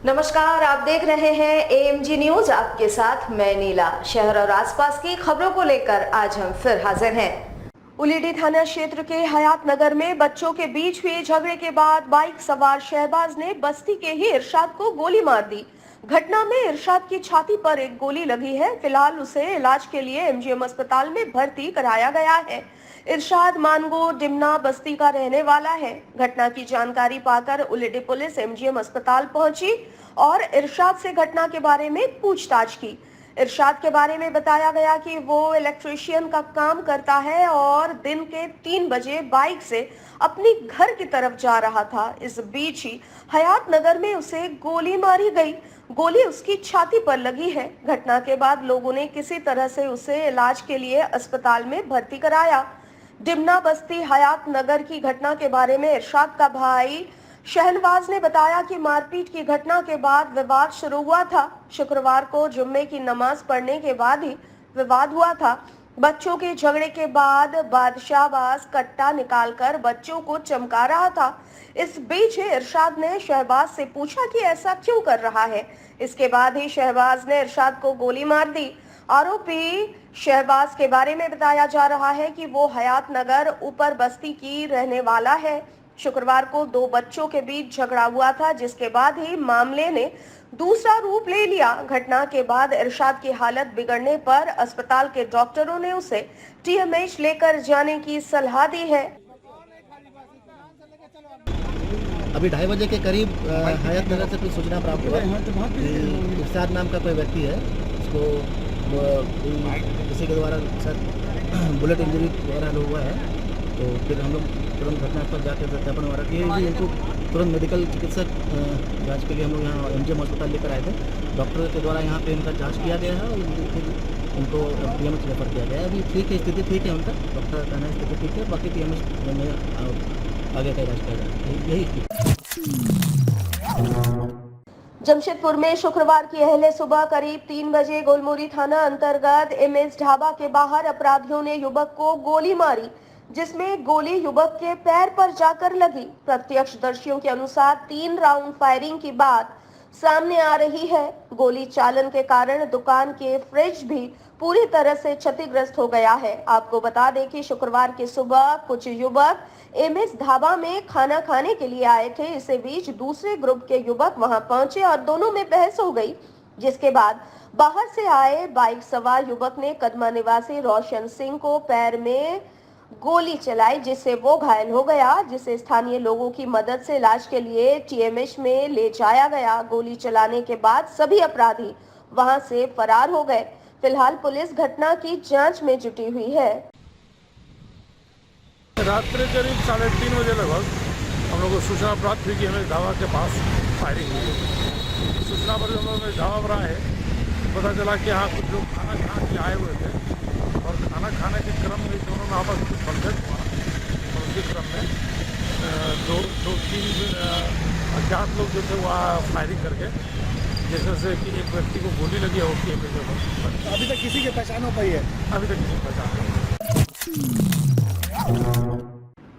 नमस्कार, आप देख रहे हैं एएमजी न्यूज। आपके साथ मैं नीला। शहर और आसपास की खबरों को लेकर आज हम फिर हाजिर हैं। उलीडी थाना क्षेत्र के हयात नगर में बच्चों के बीच हुए झगड़े के बाद बाइक सवार शहबाज ने बस्ती के ही इरशाद को गोली मार दी। घटना में इरशाद की छाती पर एक गोली लगी है। फिलहाल उसे इलाज के लिए एमजीएम अस्पताल में भर्ती कराया गया है। इरशाद मानगो डिमना बस्ती का रहने वाला है। घटना की जानकारी पाकर उलीडी पुलिस एमजीएम अस्पताल पहुंची और इरशाद से घटना के बारे में पूछताछ की। इरशाद के बारे में बताया गया कि वो इलेक्ट्रीशियन का काम करता है और दिन के 3 बजे बाइक से अपनी घर की तरफ जा रहा था। इस बीच ही हयात नगर में उसे गोली मारी गई। गोली उसकी छाती पर लगी है। घटना के बाद लोगों ने किसी तरह से उसे इलाज के लिए अस्पताल में भर्ती कराया। डिमना बस्ती हयात नगर की घटना के बारे में इरशाद का भाई शहनवाज ने बताया कि मारपीट की घटना के बाद विवाद शुरू हुआ था। शुक्रवार को जुम्मे की नमाज पढ़ने के बाद ही विवाद हुआ था। बच्चों के झगड़े के बाद बादशाहबाज कट्टा निकालकर बच्चों को चमका रहा था। इस बीच इरशाद ने शहबाज से पूछा कि ऐसा क्यों कर रहा है। इसके बाद ही शहबाज ने इरशाद को गोली मार दी। आरोपी शहबाज के बारे में बताया जा रहा है कि वो हयात नगर ऊपर बस्ती की रहने वाला है। शुक्रवार को 2 बच्चों के बीच झगड़ा हुआ था, जिसके बाद ही मामले ने दूसरा रूप ले लिया। घटना के बाद इरशाद की हालत बिगड़ने पर अस्पताल के डॉक्टरों ने उसे टीएमएच लेकर जाने की सलाह दी है। अभी 2:30 बजे के करीब हयात नगर से कुछ सूचना प्राप्त हुआ कि इरशाद नाम का कोई व्यक्ति है, उसको किसी के द्वारा शायद बुलेट इंजरी वगैरह हुआ है। तो फिर हम लोग तुरंत घटनास्थल जाकर सत्यापन वगैरह किए भी इनको तुरंत मेडिकल चिकित्सक जांच के लिए हम लोग यहाँ एमजीएम अस्पताल लेकर आए थे। डॉक्टर के द्वारा यहाँ पे इनका जांच किया गया है और उनको टीएमएच रेफर किया गया है। अभी ठीक है, स्थिति ठीक है उनका, डॉक्टर का कहना है स्थिति ठीक है। बाकी टीएमएच में आगे का इलाज किया जाए, यही। जमशेदपुर में शुक्रवार की अहले सुबह करीब 3 बजे गोलमुरी थाना अंतर्गत एमएस ढाबा के बाहर अपराधियों ने युवक को गोली मारी, जिसमें गोली युवक के पैर पर जाकर लगी। प्रत्यक्षदर्शियों के अनुसार 3 राउंड फायरिंग की बात सामने आ रही है। गोली चालन के कारण दुकान के फ्रिज भी पूरी तरह से क्षतिग्रस्त हो गया है। आपको बता दें कि शुक्रवार की सुबह कुछ युवक एमएस ढाबा में खाना खाने के लिए आए थे। इसी बीच दूसरे ग्रुप के युवक वहां पहुंचे और दोनों में बहस हो गई, जिसके बाद बाहर से आए बाइक सवार युवक ने कदमा निवासी रोशन सिंह को पैर में गोली चलाई, जिससे वो घायल हो गया, जिसे स्थानीय लोगों की मदद से इलाज के लिए टीएमएच में ले जाया गया। गोली चलाने के बाद सभी अपराधी वहां से फरार हो गए। फिलहाल पुलिस घटना की जांच में जुटी हुई है। रात्रि करीब 3:30 बजे लगभग हम लोग को सूचना प्राप्त हुई कि हमें ढाबा के पास फायरिंग हुई। सूचना पर हम लोग ढाबा पर आए, पता चला कि यहाँ कुछ लोग खाना खाने के लिए आए हुए थे और खाना खाने के क्रम में दोनों में आपस में कॉन्फ्लिक्ट हुआ और उसके क्रम में दो तीन अज्ञात लोग जो थे वहाँ फायरिंग करके जैसे कि एक व्यक्ति को गोली लगी है। अभी तक किसी की पहचान हो पाई है? अभी तक किसी की पहचान।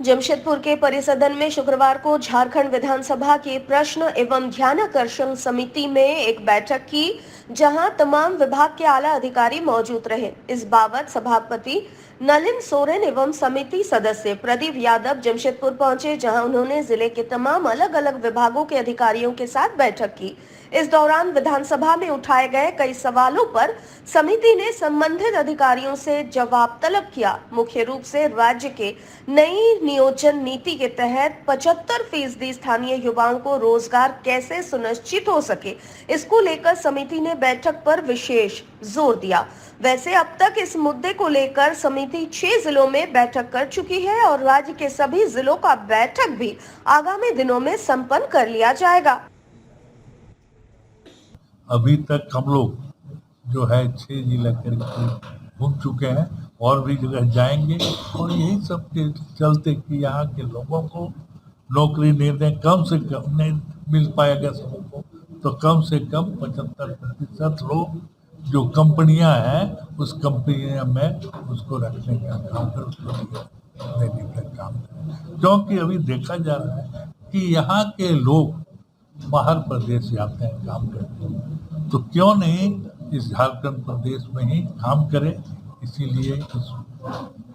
जमशेदपुर के परिसदन में शुक्रवार को झारखंड विधानसभा की प्रश्न एवं ध्यानाकर्षण समिति में एक बैठक की, जहां तमाम विभाग के आला अधिकारी मौजूद रहे। इस बाबत सभापति नलिन सोरेन एवं समिति सदस्य प्रदीप यादव जमशेदपुर पहुंचे, जहां उन्होंने जिले के तमाम अलग अलग विभागों के अधिकारियों के साथ बैठक की। इस दौरान विधानसभा में उठाए गए कई सवालों पर समिति ने संबंधित अधिकारियों से जवाब तलब किया। मुख्य रूप से राज्य के नई नियोजन नीति के तहत 75% स्थानीय युवाओं को रोजगार कैसे सुनिश्चित हो सके, इसको लेकर समिति ने बैठक पर विशेष जोर दिया। वैसे अब तक इस मुद्दे को लेकर समिति 6 जिलों में बैठक कर चुकी है और राज्य के सभी जिलों का बैठक भी आगामी दिनों में संपन्न कर लिया जाएगा। अभी तक हम लोग जो है 6 जिला घूम चुके हैं और भी जगह जाएंगे और यही सब के चलते कि यहाँ के लोगों को नौकरी नहीं दें, कम से कम नहीं मिल पाएगा सबको, तो कम से कम 75% लोग जो कंपनियां हैं उस कंपनियां में उसको रखने का काम करें, उसको देने का काम करें। क्योंकि अभी देखा जा रहा है कि यहाँ के लोग बाहर प्रदेश जाते हैं काम करते हैं, तो क्यों नहीं इस झारखंड प्रदेश में ही काम करें। इसीलिए इस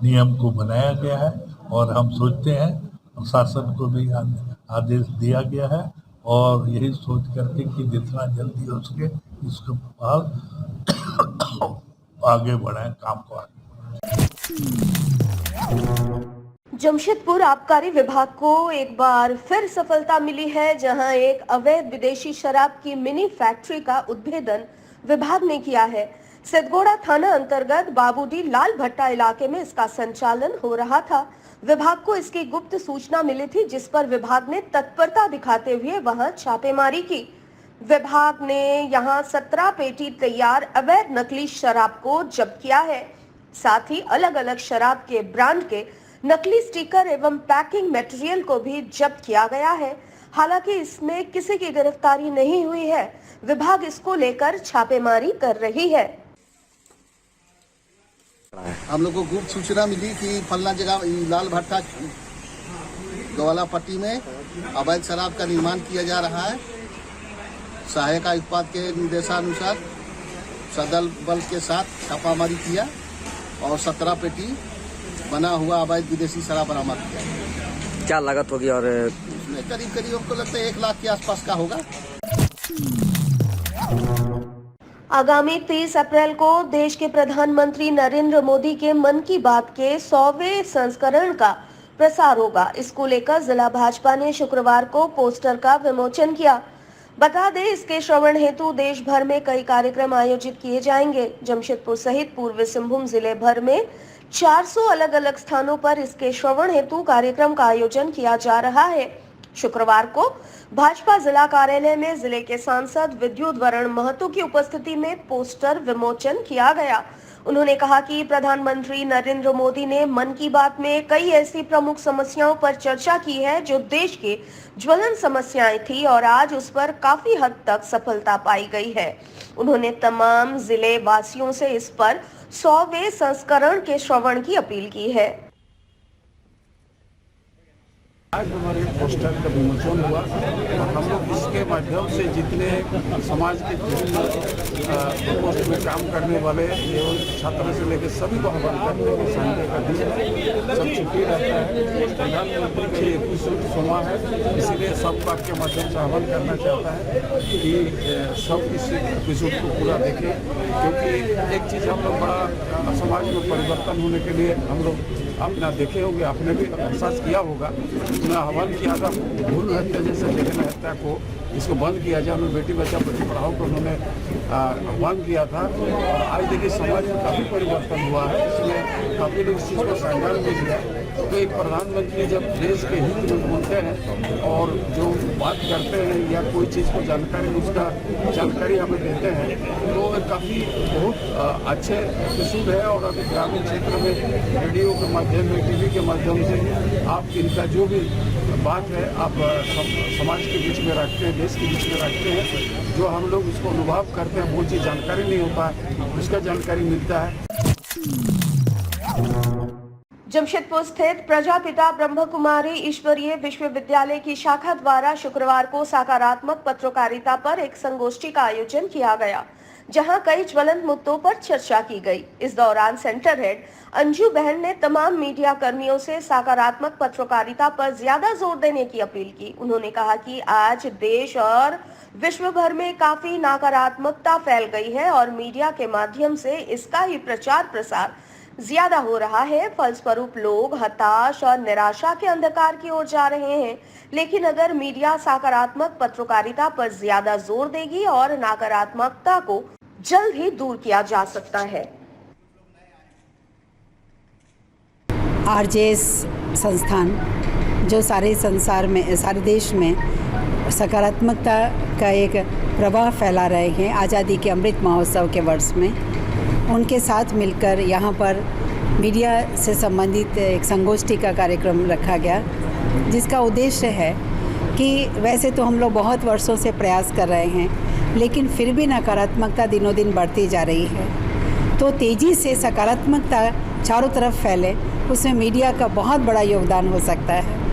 नियम को बनाया गया है और हम सोचते हैं, प्रशासन को भी आदेश दिया गया है और यही सोच करके कि जितना जल्दी हो सके इसके बाद आगे बढ़ाएं काम को आगे। जमशेदपुर आबकारी विभाग को एक बार फिर सफलता मिली है, जहां एक अवैध विदेशी शराब की मिनी फैक्ट्री का उद्भेदन विभाग ने किया है। सिद्धगोड़ा थाना अंतर्गत बाबूडी लाल भट्टा इलाके में इसका संचालन हो रहा था। विभाग को इसकी गुप्त सूचना मिली थी, जिस पर विभाग ने तत्परता दिखाते हुए वहां छापेमारी की। विभाग ने यहां 17 पेटी तैयार अवैध नकली शराब को जब्त किया है। साथ ही अलग अलग शराब के ब्रांड के नकली स्टिकर एवं पैकिंग मटेरियल को भी जब्त किया गया है। हालांकि इसमें किसी की गिरफ्तारी नहीं हुई है। विभाग इसको लेकर छापेमारी कर रही है। हम लोग को गुप्त सूचना मिली कि फलना जगह लाल भट्टा गवाला पट्टी में अवैध शराब का निर्माण किया जा रहा है। सहायक आयुक्त के निर्देशानुसार सदल बल के साथ छापामारी किया और 17 पेटी बना हुआ अवैध विदेशी शराब बरामद किया। क्या लागत होगी? और इसमें करीब हमको लगता है 1 लाख के आसपास का होगा। आगामी 30 अप्रैल को देश के प्रधानमंत्री नरेंद्र मोदी के मन की बात के 100वें संस्करण का प्रसार होगा। इसको लेकर जिला भाजपा ने शुक्रवार को पोस्टर का विमोचन किया। बता दें, इसके श्रवण हेतु देश भर में कई कार्यक्रम आयोजित किए जाएंगे। जमशेदपुर सहित पूर्वी सिंहभूम जिले भर में 400 अलग अलग स्थानों पर इसके श्रवण हेतु कार्यक्रम का आयोजन किया जा रहा है। शुक्रवार को भाजपा जिला कार्यालय में जिले के सांसद विद्युत वरण महतो की उपस्थिति में पोस्टर विमोचन किया गया। उन्होंने कहा कि प्रधानमंत्री नरेंद्र मोदी ने मन की बात में कई ऐसी प्रमुख समस्याओं पर चर्चा की है जो देश के ज्वलन समस्याएं थी और आज उस पर काफी हद तक सफलता पाई गई है। उन्होंने तमाम जिले वासियों से इस पर 100वें संस्करण के श्रवण की अपील की है। आज हमारे पोस्टर का विमोचन हुआ और हम लोग इसके माध्यम से जितने समाज के विभिन्न पोस्ट में काम करने वाले एवं छात्र से लेकर सभी को आह्वान करते हैं कि संडे का दिन सब छुट्टी रहता है। प्रधानमंत्री के 21 सोमवार है, इसीलिए सब बात के माध्यम से आह्वान करना चाहता है कि सब इस एपिसोड को पूरा देखें, क्योंकि एक चीज़ हम लोग बड़ा समाज में परिवर्तन होने के लिए हम लोग अपना देखे होंगे, आपने भी एहसास किया होगा। मैं आह्वान किया था भूल हत्या जैसे जघन्य हत्या को इसको बंद किया जाए। हमें बेटी बचाओ बेटी पढ़ाओ को उन्होंने आह्वान किया था और आज देखिए समाज में काफ़ी परिवर्तन हुआ है। इसमें काफ़ी लोग इस चीज़ को संज्ञान भी लिया। तो एक प्रधानमंत्री जब देश के हित में बोलते हैं और जो बात करते हैं या कोई चीज़ को जानकारी उसका जानकारी हमें देते हैं तो काफ़ी बहुत अच्छे एपिसोड है। और अभी ग्रामीण क्षेत्र में रेडियो के माध्यम में टीवी के माध्यम से आप इनका जो भी बात है आप समाज के बीच में रखते हैं, देश के बीच में रखते हैं। जो हम लोग उसको अनुभव करते हैं वो चीज़ जानकारी नहीं होता है, उसका जानकारी मिलता है। जमशेदपुर स्थित प्रजापिता ब्रह्म कुमारी ईश्वरीय विश्वविद्यालय की शाखा द्वारा शुक्रवार को सकारात्मक पत्रकारिता पर एक संगोष्ठी का आयोजन किया गया, जहां कई ज्वलंत मुद्दों पर चर्चा की गई। इस दौरान सेंटर हेड अंजू बहन ने तमाम मीडिया कर्मियों से सकारात्मक पत्रकारिता पर ज्यादा जोर देने की अपील की। उन्होंने कहा कि आज देश और विश्व भर में काफी नकारात्मकता फैल गई है और मीडिया के माध्यम से इसका ही प्रचार प्रसार ज्यादा हो रहा है। फलस्वरूप लोग हताश और निराशा के अंधकार की ओर जा रहे हैं। लेकिन अगर मीडिया सकारात्मक पत्रकारिता पर ज्यादा जोर देगी और नकारात्मकता को जल्द ही दूर किया जा सकता है। आरजेएस संस्थान जो सारे संसार में, सारे देश में सकारात्मकता का एक प्रवाह फैला रहे हैं आज़ादी के अमृत महोत्सव के वर्ष में, उनके साथ मिलकर यहाँ पर मीडिया से संबंधित एक संगोष्ठी का कार्यक्रम रखा गया, जिसका उद्देश्य है कि वैसे तो हम लोग बहुत वर्षों से प्रयास कर रहे हैं, लेकिन फिर भी नकारात्मकता दिनों दिन बढ़ती जा रही है। तो तेज़ी से सकारात्मकता चारों तरफ फैले, उसमें मीडिया का बहुत बड़ा योगदान हो सकता है।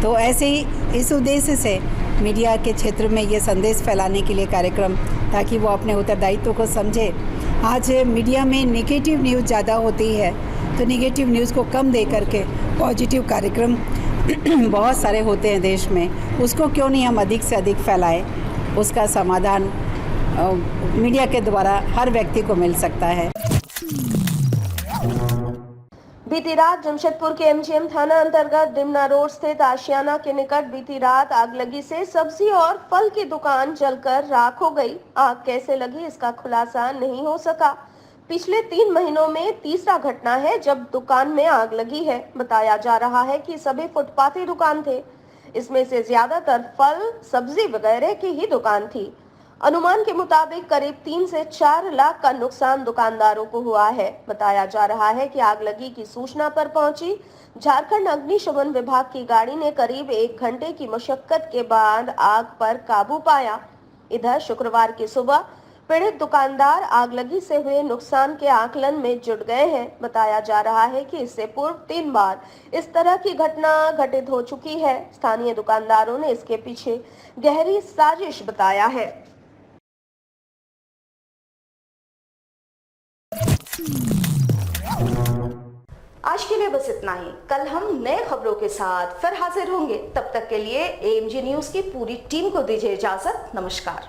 तो ऐसे ही इस उद्देश्य से मीडिया के क्षेत्र में ये संदेश फैलाने के लिए कार्यक्रम, ताकि वो अपने उत्तरदायित्व को समझे। आज मीडिया में नेगेटिव न्यूज़ ज़्यादा होती है, तो नेगेटिव न्यूज़ को कम दे करके पॉजिटिव कार्यक्रम बहुत सारे होते हैं देश में, उसको क्यों नहीं हम अधिक से अधिक फैलाएं। उसका समाधान मीडिया के द्वारा हर व्यक्ति को मिल सकता है। बीती रात जमशेदपुर के एमजीएम थाना अंतर्गत डिमना रोड स्थित आशियाना के निकट बीती रात आग लगी से सब्जी और फल की दुकान जलकर राख हो गई। आग कैसे लगी इसका खुलासा नहीं हो सका। पिछले 3 महीनों में तीसरा घटना है जब दुकान में आग लगी है। बताया जा रहा है कि सभी फुटपाथी दुकान थे। इसमें से ज्यादातर फल, सब्जी वगैरह की ही दुकान थी। अनुमान के मुताबिक करीब 3 से 4 लाख का नुकसान दुकानदारों को हुआ है। बताया जा रहा है कि आग लगी की सूचना पर पहुंची झारखंड अग्निशमन विभाग की गाड़ी ने करीब 1 घंटे की मशक्कत के बाद आग पर काबू पाया। इधर शुक्रवार की सुबह पीड़ित दुकानदार आग लगी से हुए नुकसान के आकलन में जुट गए हैं। बताया जा रहा है कि इससे पूर्व 3 बार इस तरह की घटना घटित हो चुकी है। स्थानीय दुकानदारों ने इसके पीछे गहरी साजिश बताया है। आज के लिए बस इतना ही। कल हम नए खबरों के साथ फिर हाजिर होंगे। तब तक के लिए एएमजी न्यूज की पूरी टीम को दीजिए इजाजत। नमस्कार।